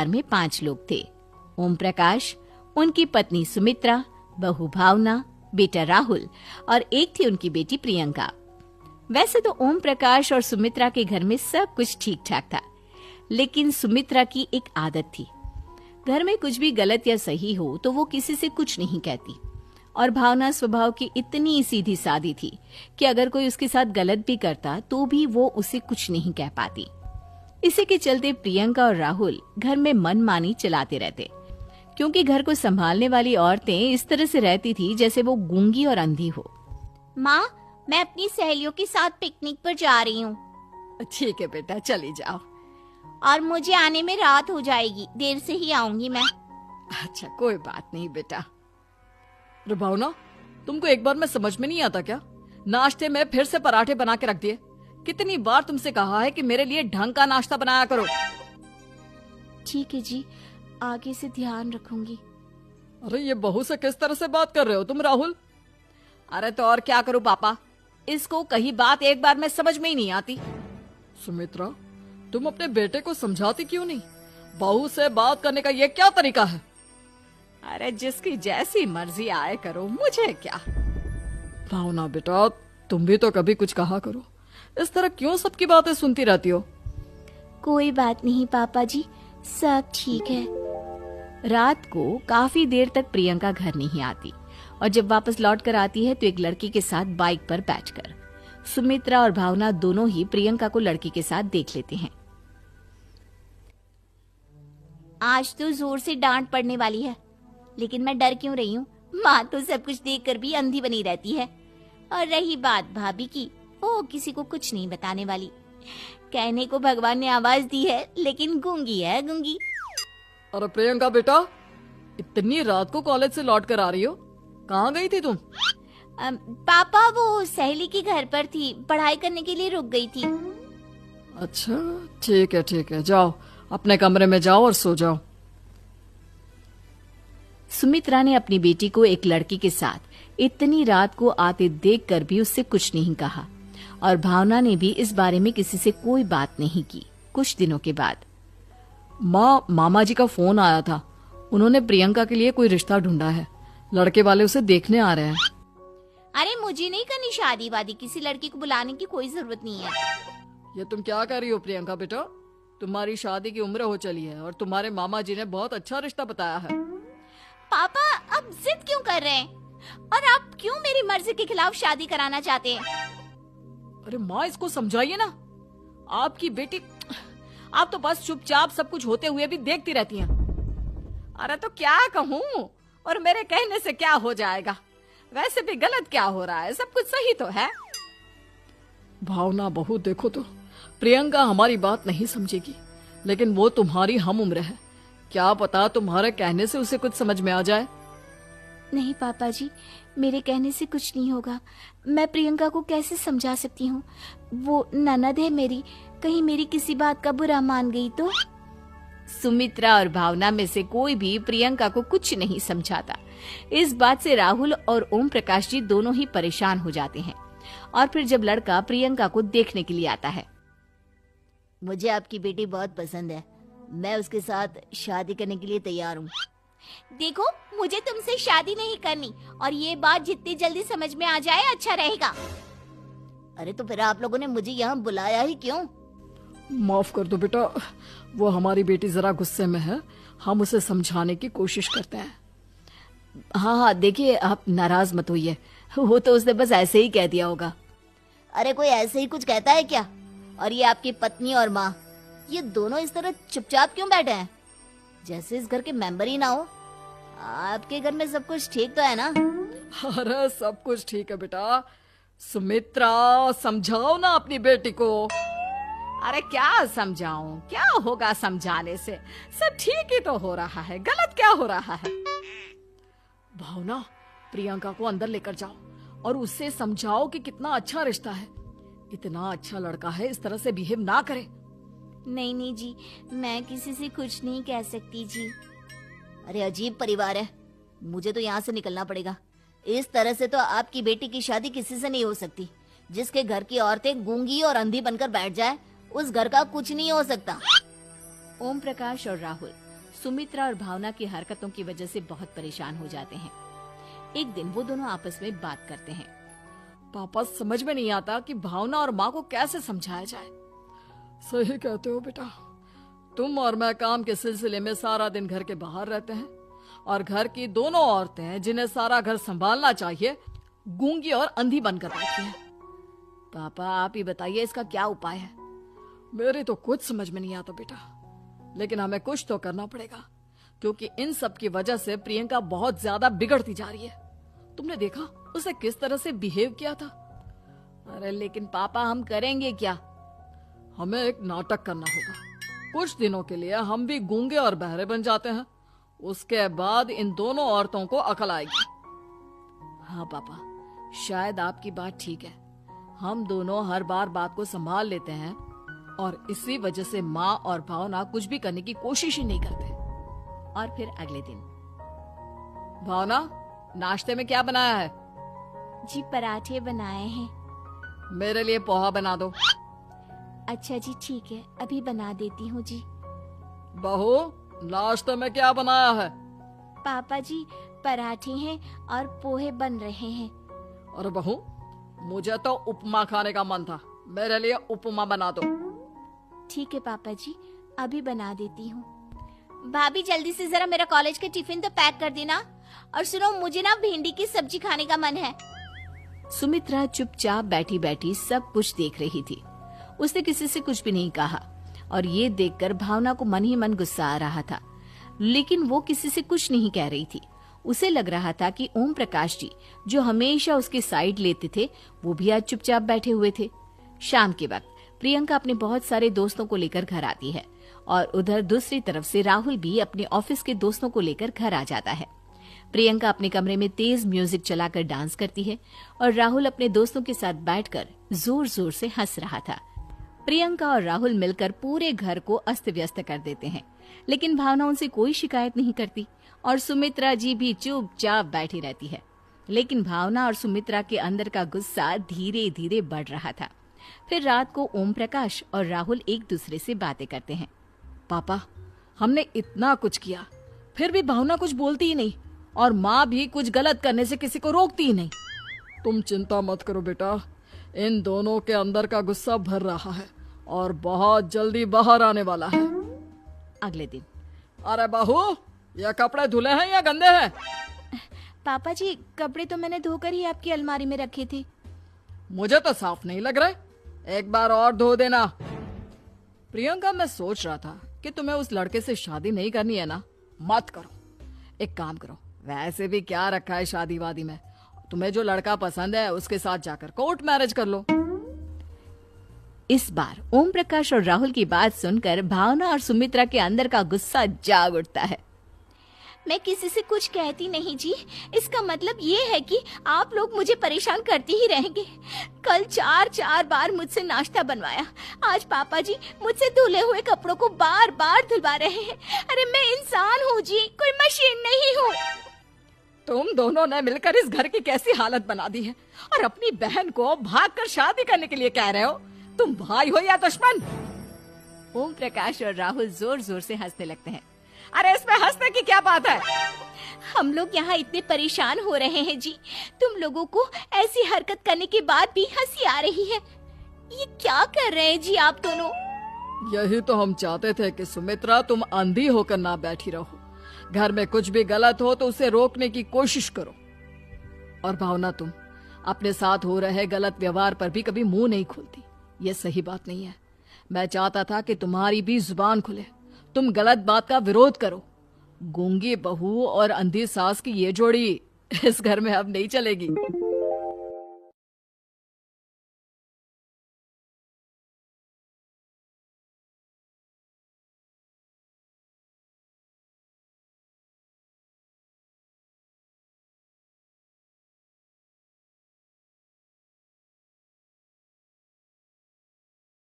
परिवार में 5 लोग थे। ओम प्रकाश, उनकी पत्नी सुमित्रा, बहू भावना, बेटा राहुल और एक थी उनकी बेटी प्रियंका। वैसे तो ओम प्रकाश और सुमित्रा के घर में सब कुछ ठीक ठाक था, लेकिन सुमित्रा की एक आदत थी। घर में कुछ भी गलत या सही हो तो वो किसी से कुछ नहीं कहती, और भावना स्वभाव की इतनी सीधी सादी थी कि अगर कोई उसके साथ गलत भी करता तो भी वो उसे कुछ नहीं कह पाती। इसी के चलते प्रियंका और राहुल घर में मनमानी चलाते रहते, क्योंकि घर को संभालने वाली औरतें इस तरह से रहती थी जैसे वो गूंगी और अंधी हो। माँ, मैं अपनी सहेलियों के साथ पिकनिक पर जा रही हूँ। ठीक है बेटा, चली जाओ। और मुझे आने में रात हो जाएगी, देर से ही आऊंगी मैं। अच्छा, कोई बात नहीं बेटा। अरे भावना, तुमको एक बार में समझ में नहीं आता क्या? नाश्ते में फिर से पराठे बना के रख दिए। कितनी बार तुमसे कहा है कि मेरे लिए ढंग का नाश्ता बनाया करो। ठीक है जी, आगे से ध्यान रखूंगी। अरे ये बहू से किस तरह से बात कर रहे हो तुम राहुल? अरे तो और क्या करूं पापा, इसको कहीं बात एक बार में समझ में ही नहीं आती। सुमित्रा, तुम अपने बेटे को समझाती क्यों नहीं? बहू से बात करने का ये क्या तरीका है? अरे जिसकी जैसी मर्जी आए करो, मुझे क्या। भावना बेटा, तुम भी तो कभी कुछ कहा करो। इस तरह क्यों सबकी बातें सुनती रहती हो? कोई बात नहीं पापा जी, सब ठीक है। रात को काफी देर तक प्रियंका घर नहीं आती, और जब वापस लौट कर आती है तो एक लड़की के साथ बाइक पर बैठकर। सुमित्रा और भावना दोनों ही प्रियंका को लड़की के साथ देख लेते हैं। आज तो जोर से डांट पड़ने वाली है, लेकिन मैं डर क्यों रही हूँ? माँ तो सब कुछ देखकर भी अंधी बनी रहती है। और रही बात भाभी की, वो किसी को कुछ नहीं बताने वाली। कहने को भगवान ने आवाज दी है, लेकिन गूंगी है गूंगी। अरे प्रियंका बेटा, इतनी रात को कॉलेज से लौट कर आ रही हो? कहाँ गई थी तुम? पापा, वो सहेली के घर पर थी, पढ़ाई करने के लिए रुक गई थी। अच्छा, ठीक है, जाओ अपने कमरे में जाओ और सो जाओ। सुमित्रा ने अपनी बेटी को एक लड़की के साथ इतनी रात को आते देखकर भी उससे कुछ नहीं कहा, और भावना ने भी इस बारे में किसी से कोई बात नहीं की। कुछ दिनों के बाद मामा जी का फोन आया था। उन्होंने प्रियंका के लिए कोई रिश्ता ढूंढा है। लड़के वाले उसे देखने आ रहे हैं। अरे मुझे नहीं करनी शादी वादी, किसी लड़की को बुलाने की कोई जरूरत नहीं है। ये तुम क्या कर रही हो प्रियंका बेटा? तुम्हारी शादी की उम्र हो चली है और तुम्हारे मामा जी ने बहुत अच्छा रिश्ता बताया है। पापा, अब जिद क्यों कर रहे हैं? और आप क्यों मेरी मर्जी के खिलाफ शादी कराना चाहते हैं? अरे माँ, इसको समझाइए ना। आपकी बेटी, आप तो बस चुपचाप सब कुछ होते हुए भी देखती रहती हैं। अरे तो क्या कहूँ, और मेरे कहने से क्या हो जाएगा? वैसे भी गलत क्या हो रहा है, सब कुछ सही तो है। भावना बहू, देखो तो प्रियंका हमारी बात नहीं समझेगी, लेकिन वो तुम्हारी हम उम्र है। क्या पता तुम्हारे कहने से उसे कुछ समझ में आ जाए। नहीं पापा जी, मेरे कहने से कुछ नहीं होगा। मैं प्रियंका को कैसे समझा सकती हूँ? वो ननद है मेरी, कहीं मेरी किसी बात का बुरा मान गई तो? सुमित्रा और भावना में से कोई भी प्रियंका को कुछ नहीं समझाता। इस बात से राहुल और ओम प्रकाश जी दोनों ही परेशान हो जाते हैं। और फिर जब लड़का प्रियंका को देखने के लिए आता है, मुझे आपकी बेटी बहुत पसंद है, मैं उसके साथ शादी करने के लिए तैयार हूँ। देखो, मुझे तुमसे शादी नहीं करनी, और ये बात जितनी जल्दी समझ में आ जाए अच्छा रहेगा। अरे तो फिर आप लोगों ने मुझे यहाँ बुलाया ही क्यों? माफ कर दो बेटा, वो हमारी बेटी जरा गुस्से में है, हम उसे समझाने की कोशिश करते हैं। हाँ, देखिए आप नाराज मत होइए, वो तो उसने बस ऐसे ही कह दिया होगा। अरे कोई ऐसे ही कुछ कहता है क्या? और ये आपकी पत्नी और माँ, ये दोनों इस तरह चुपचाप क्यों बैठे हैं, जैसे इस घर के मेंबर ही ना हो? आपके घर में सब कुछ ठीक तो है ना? अरे सब कुछ ठीक है बेटा। सुमित्रा, समझाओ ना अपनी बेटी को। अरे क्या समझाऊं, क्या होगा समझाने से? सब ठीक ही तो हो रहा है, गलत क्या हो रहा है? भावना, प्रियंका को अंदर लेकर जाओ और उससे समझाओ कि कितना अच्छा रिश्ता है। इतना अच्छा लड़का है, इस तरह से बिहेव ना करे। नहीं जी, मैं किसी से कुछ नहीं कह सकती जी। अरे अजीब परिवार है, मुझे तो यहाँ से निकलना पड़ेगा। इस तरह से तो आपकी बेटी की शादी किसी से नहीं हो सकती। जिसके घर की औरतें गूंगी और अंधी बनकर बैठ जाए, उस घर का कुछ नहीं हो सकता। ओम प्रकाश और राहुल सुमित्रा और भावना की हरकतों की वजह से बहुत परेशान हो जाते हैं। एक दिन वो दोनों आपस में बात करते हैं। पापा, समझ में नहीं आता कि भावना और माँ को कैसे समझाया जाए। सही कहते हो बेटा, तुम और मैं काम के सिलसिले में सारा दिन घर के बाहर रहते हैं और घर की दोनों औरतें जिन्हें सारा घर संभालना चाहिए गूंगी और अंधी बनकर बैठी हैं। पापा, आप ही बताइए इसका क्या उपाय है। मेरी तो कुछ समझ में नहीं आता बेटा, लेकिन हमें कुछ तो करना पड़ेगा, क्योंकि इन सब की वजह से प्रियंका बहुत ज्यादा बिगड़ती जा रही है। तुमने देखा उसे किस तरह से बिहेव किया था। अरे लेकिन पापा, हम करेंगे क्या? हमें एक नाटक करना होगा। कुछ दिनों के लिए हम भी गूंगे और बहरे बन जाते हैं, उसके बाद इन दोनों औरतों को अकल आएगी। हाँ पापा, शायद आपकी बात ठीक है। हम दोनों हर बार बात को संभाल लेते हैं और इसी वजह से माँ और भावना कुछ भी करने की कोशिश ही नहीं करते। और फिर अगले दिन, भावना, नाश्ते में क्या बनाया है? जी पराठे बनाए हैं। मेरे लिए पोहा बना दो। अच्छा जी, ठीक है, अभी बना देती हूँ जी। बहू, नाश्ते में क्या बनाया है? पापा जी, पराठे हैं और पोहे बन रहे हैं। अरे बहू, मुझे तो उपमा खाने का मन था, मेरे लिए उपमा बना दो। ठीक है पापा जी, अभी बना देती हूँ। भाभी, जल्दी से जरा मेरा कॉलेज का टिफिन तो पैक कर देना। और सुनो, मुझे ना भिंडी की सब्जी खाने का मन है। सुमित्रा चुपचाप बैठी बैठी सब कुछ देख रही थी। उसने किसी से कुछ भी नहीं कहा और ये देखकर भावना को मन ही मन गुस्सा आ रहा था, लेकिन वो किसी से कुछ नहीं कह रही थी। उसे लग रहा था कि ओम प्रकाश जी, जो हमेशा उसकी साइड लेते थे, वो भी आज चुपचाप बैठे हुए थे। शाम के वक्त प्रियंका अपने बहुत सारे दोस्तों को लेकर घर आती है और उधर दूसरी तरफ से राहुल भी अपने ऑफिस के दोस्तों को लेकर घर आ जाता है। प्रियंका अपने कमरे में तेज म्यूजिक चलाकर डांस करती है और राहुल अपने दोस्तों के साथ बैठकर जोर जोर से हंस रहा था। प्रियंका और राहुल मिलकर पूरे घर को अस्त व्यस्त कर देते हैं, लेकिन भावना उनसे कोई शिकायत नहीं करती और सुमित्रा जी भी चुपचाप बैठी रहती है। लेकिन भावना और सुमित्रा के अंदर का गुस्सा धीरे धीरे बढ़ रहा था। फिर रात को ओम प्रकाश और राहुल एक दूसरे से बातें करते हैं। पापा, हमने इतना कुछ किया, फिर भी भावना कुछ बोलती ही नहीं और माँ भी कुछ गलत करने से किसी को रोकती ही नहीं। तुम चिंता मत करो बेटा, इन दोनों के अंदर का गुस्सा भर रहा है और बहुत जल्दी बाहर आने वाला है। अगले दिन, अरे बहू, ये कपड़े धुले हैं या गंदे हैं? पापा जी, कपड़े तो मैंने धोकर ही आपकी अलमारी में रखे थे। मुझे तो साफ नहीं लग रहे, एक बार और धो देना। प्रियंका, मैं सोच रहा था कि तुम्हें उस लड़के से शादी नहीं करनी है ना, मत करो। एक काम करो, वैसे भी क्या रखा है शादी वादी में, तुम्हें जो लड़का पसंद है उसके साथ जाकर कोर्ट मैरिज कर लो। इस बार ओम प्रकाश और राहुल की बात सुनकर भावना और सुमित्रा के अंदर का गुस्सा जाग उठता है। मैं किसी से कुछ कहती नहीं जी, इसका मतलब ये है कि आप लोग मुझे परेशान करते ही रहेंगे। कल 4 बार मुझसे नाश्ता बनवाया, आज पापा जी मुझसे धुले हुए कपड़ों को बार बार धुलवा रहे हैं। अरे मैं इंसान हूँ जी, कोई मशीन नहीं हूँ। तुम दोनों ने मिलकर इस घर की कैसी हालत बना दी है और अपनी बहन को भागकर शादी करने के लिए कह रहे हो। तुम भाई हो या दुश्मन? ओम प्रकाश और राहुल जोर जोर से हंसने लगते हैं। अरे इसमें हंसने की क्या बात है? हम लोग यहाँ इतने परेशान हो रहे हैं जी, तुम लोगों को ऐसी हरकत करने के बाद भी हंसी आ रही है। ये क्या कर रहे हैं जी आप दोनों? यही तो हम चाहते थे कि सुमित्रा, तुम अंधी होकर ना बैठी रहो। घर में कुछ भी गलत हो तो उसे रोकने की कोशिश करो। और भावना, तुम अपने साथ हो रहे गलत व्यवहार पर भी कभी मुंह नहीं खोलती। ये सही बात नहीं है। मैं चाहता था कि तुम्हारी भी जुबान खुले, तुम गलत बात का विरोध करो। गूंगी बहू और अंधी सास की ये जोड़ी इस घर में अब नहीं चलेगी।